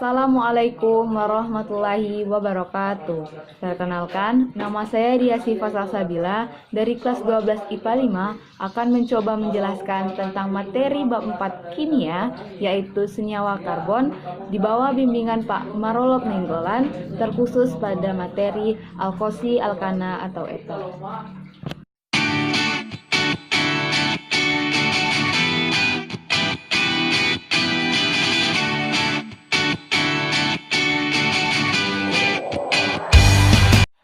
Assalamualaikum warahmatullahi wabarakatuh. Perkenalkan, nama saya Dia Sifa Salsabila dari kelas 12 IPA 5 akan mencoba menjelaskan tentang materi bab 4 kimia, yaitu senyawa karbon, di bawah bimbingan Pak Marolop Nenggolan, terkhusus pada materi alkosi, alkana, atau eter.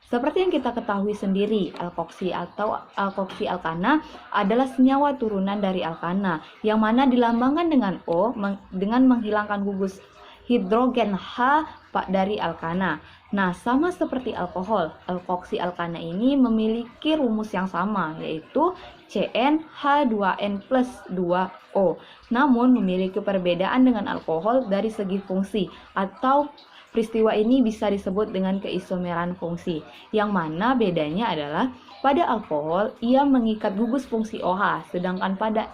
Seperti yang kita ketahui sendiri, alkoksi atau alkoksi alkana adalah senyawa turunan dari alkana, yang mana dilambangkan dengan O dengan menghilangkan gugus hidrogen H dari alkana. Nah, sama seperti alkohol, alkoksi alkana ini memiliki rumus yang sama, yaitu CnH2n plus 2O. Namun, memiliki perbedaan dengan alkohol dari segi fungsi, atau peristiwa ini bisa disebut dengan keisomeran fungsi, yang mana bedanya adalah pada alkohol ia mengikat gugus fungsi OH, sedangkan pada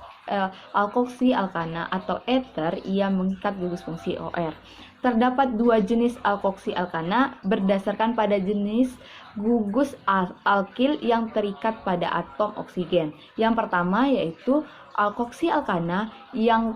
alkoksi alkana atau eter ia mengikat gugus fungsi OR. Terdapat dua jenis alkoksi alkana berdasarkan pada jenis gugus alkil yang terikat pada atom oksigen. Yang pertama yaitu alkoksi alkana yang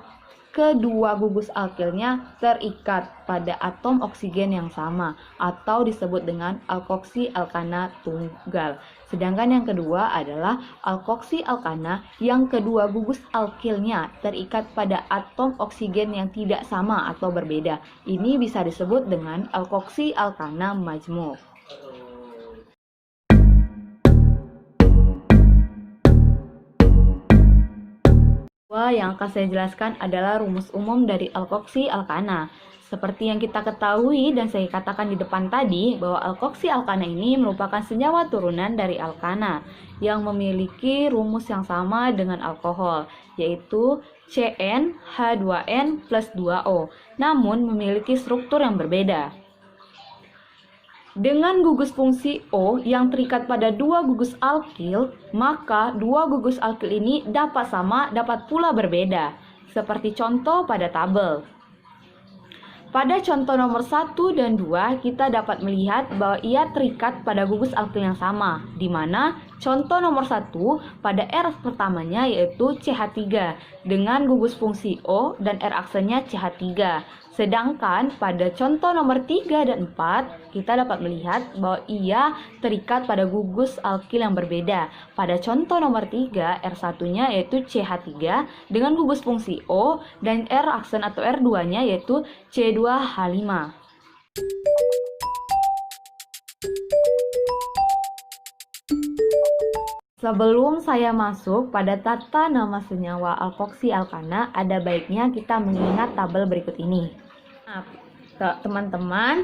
kedua gugus alkilnya terikat pada atom oksigen yang sama atau disebut dengan alkoksi alkana tunggal. Sedangkan yang kedua adalah alkoksi alkana yang kedua gugus alkilnya terikat pada atom oksigen yang tidak sama atau berbeda. Ini bisa disebut dengan alkoksi alkana majmuk. Yang akan saya jelaskan adalah rumus umum dari alkoksi alkana. Seperti yang kita ketahui dan saya katakan di depan tadi, bahwa alkoksi alkana ini merupakan senyawa turunan dari alkana yang memiliki rumus yang sama dengan alkohol, yaitu CnH2n plus 2O, namun memiliki struktur yang berbeda. Dengan gugus fungsi O yang terikat pada dua gugus alkil, maka dua gugus alkil ini dapat sama, dapat pula berbeda. Seperti contoh pada tabel. Pada contoh nomor 1 dan 2, kita dapat melihat bahwa ia terikat pada gugus alkil yang sama, di mana contoh nomor 1 pada R pertamanya yaitu CH3 dengan gugus fungsi O dan R aksennya CH3. Sedangkan pada contoh nomor 3 dan 4, kita dapat melihat bahwa ia terikat pada gugus alkil yang berbeda. Pada contoh nomor 3, R1-nya yaitu CH3 dengan gugus fungsi O dan R aksen atau R2-nya yaitu C2H5. Sebelum saya masuk pada tata nama senyawa alkoksi alkana, ada baiknya kita mengingat tabel berikut ini. Nah, teman-teman,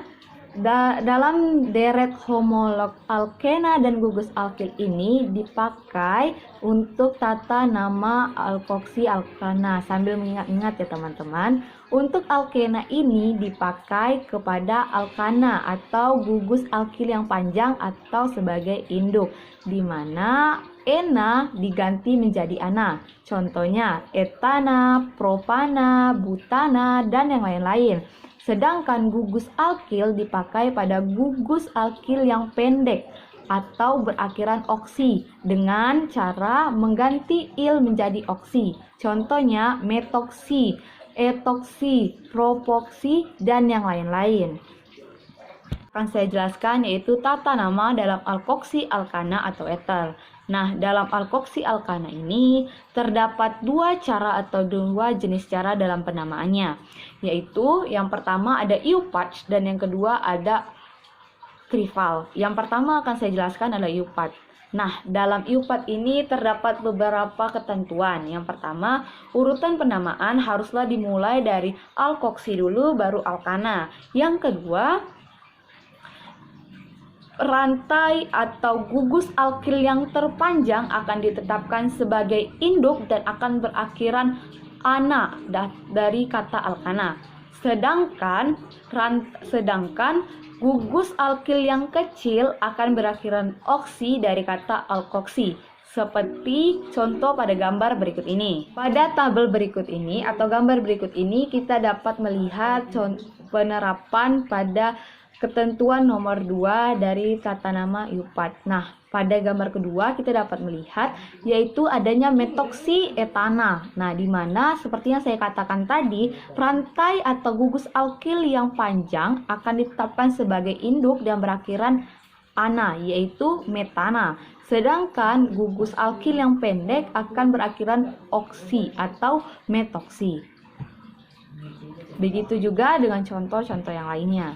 dalam deret homolog alkena dan gugus alkil ini dipakai untuk tata nama alkoksi alkana. Sambil mengingat-ingat ya teman-teman, untuk alkena ini dipakai kepada alkana atau gugus alkil yang panjang atau sebagai induk, di mana ena diganti menjadi ana. Contohnya etana, propana, butana, dan yang lain-lain. Sedangkan gugus alkil dipakai pada gugus alkil yang pendek atau berakhiran oksi dengan cara mengganti il menjadi oksi. Contohnya metoksi, etoksi, propoksi, dan yang lain-lain. Akan saya jelaskan yaitu tata nama dalam alkoksi alkana atau eter. Nah, dalam alkoksi alkana ini terdapat dua cara atau dua jenis cara dalam penamaannya, yaitu yang pertama ada iupatch dan yang kedua ada krival. Yang pertama akan saya jelaskan adalah iupatch. Nah, dalam iupat ini terdapat beberapa ketentuan. Yang pertama, urutan penamaan haruslah dimulai dari alkoksi dulu baru alkana. Yang kedua, rantai atau gugus alkil yang terpanjang akan ditetapkan sebagai induk dan akan berakhiran ana dari kata alkana. Sedangkan gugus alkil yang kecil akan berakhiran oksi dari kata alkoksi. seperti contoh pada gambar berikut ini. Pada tabel berikut ini atau gambar berikut ini kita dapat melihat penerapan pada ketentuan nomor 2 dari tata nama IUPAD. Nah, pada gambar kedua kita dapat melihat yaitu adanya metoksi etana. Nah, di mana seperti yang saya katakan tadi, rantai atau gugus alkil yang panjang akan ditetapkan sebagai induk dan berakhiran ana, yaitu metana. Sedangkan gugus alkil yang pendek akan berakhiran oksi atau metoksi. Begitu juga dengan contoh-contoh yang lainnya.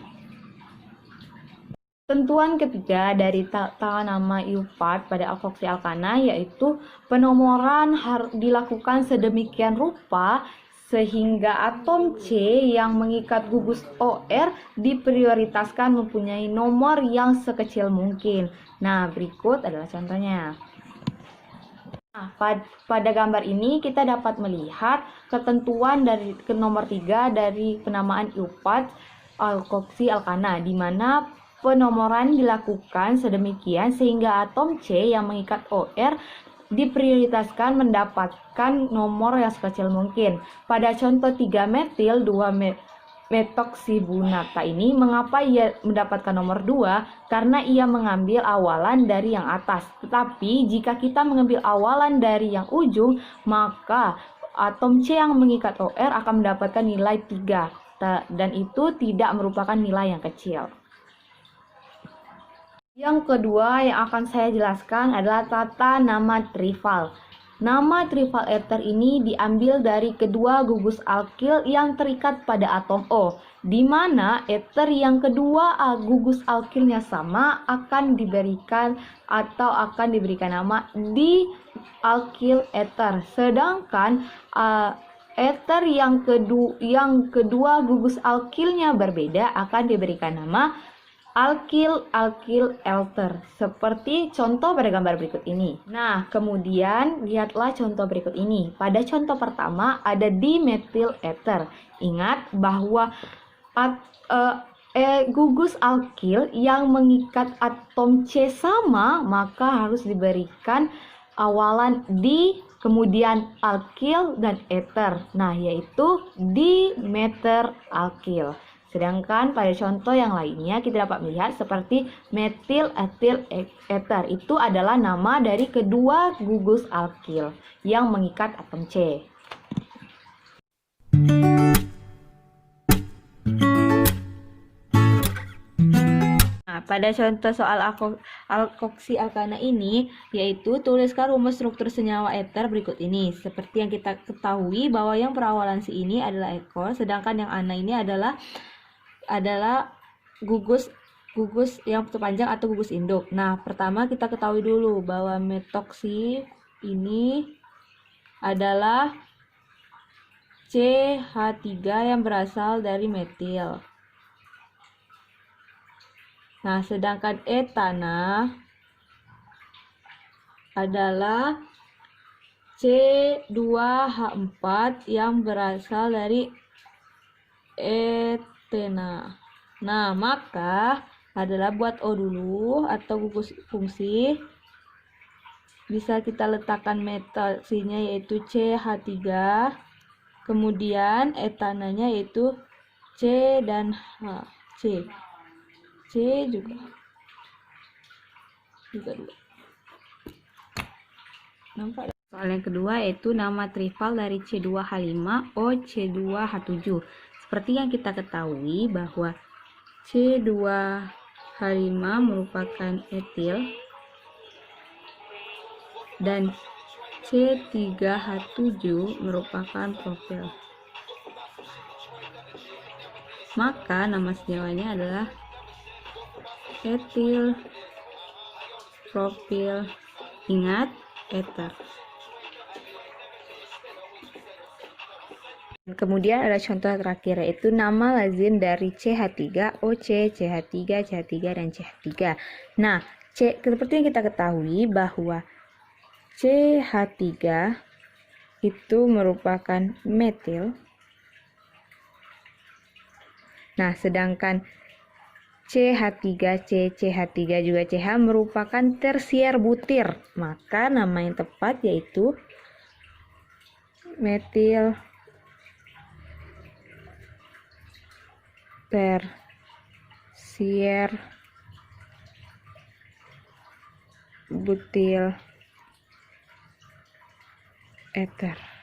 Ketentuan ketiga dari tata nama IUPAD pada alkoksi alkana yaitu penomoran dilakukan sedemikian rupa sehingga atom C yang mengikat gugus OR diprioritaskan mempunyai nomor yang sekecil mungkin. Nah, berikut adalah contohnya. Nah, pada gambar ini kita dapat melihat ketentuan dari nomor 3 dari penamaan IUPAD alkoksi alkana, di mana penomoran dilakukan sedemikian sehingga atom C yang mengikat OR diprioritaskan mendapatkan nomor yang sekecil mungkin. Pada contoh 3 metil 2 metoksibunata ini, mengapa ia mendapatkan nomor 2? Karena ia mengambil awalan dari yang atas. Tetapi jika kita mengambil awalan dari yang ujung, maka atom C yang mengikat OR akan mendapatkan nilai 3. Dan itu tidak merupakan nilai yang kecil. Yang kedua yang akan saya jelaskan adalah tata nama trival. Nama trival ether ini diambil dari kedua gugus alkil yang terikat pada atom O, di mana ether yang kedua gugus alkilnya sama akan diberikan nama di alkil ether. Sedangkan ether yang kedua gugus alkilnya berbeda akan diberikan nama alkil ether, seperti contoh pada gambar berikut ini. Nah, kemudian lihatlah contoh berikut ini. Pada contoh pertama ada dimetil ether. Ingat bahwa gugus alkil yang mengikat atom C sama, maka harus diberikan awalan di, kemudian alkil dan ether. Nah, yaitu dimeter alkil. Sedangkan pada contoh yang lainnya kita dapat melihat seperti metil etil ether, itu adalah nama dari kedua gugus alkil yang mengikat atom C. Nah, pada contoh soal alkoksi alkana ini, yaitu tuliskan rumus struktur senyawa ether berikut ini. Seperti yang kita ketahui bahwa yang perawalan si ini adalah ekor, sedangkan yang ana ini adalah gugus yang terpanjang atau gugus induk. Nah, pertama kita ketahui dulu bahwa metoksi ini adalah CH3 yang berasal dari metil. Nah, sedangkan etana adalah C2H4 yang berasal dari etena. Nah, maka adalah buat O dulu atau gugus fungsi. Bisa kita letakkan metoksinya yaitu CH3. Kemudian etananya yaitu C dan H. C juga 2. Nampak? Soal yang kedua yaitu nama trival dari C2H5 O C2H7. Seperti yang kita ketahui bahwa C2H5 merupakan etil dan C3H7 merupakan propil. Maka nama senyawanya adalah etil propil, ingat, ether. Kemudian ada contoh terakhir yaitu nama lazim dari CH3, OC, CH3, CH3, dan CH3. Nah, seperti yang kita ketahui bahwa CH3 itu merupakan metil. Nah, sedangkan CH3C, CH3 juga CH merupakan tersier butir. Maka nama yang tepat yaitu metil tersier butil ether.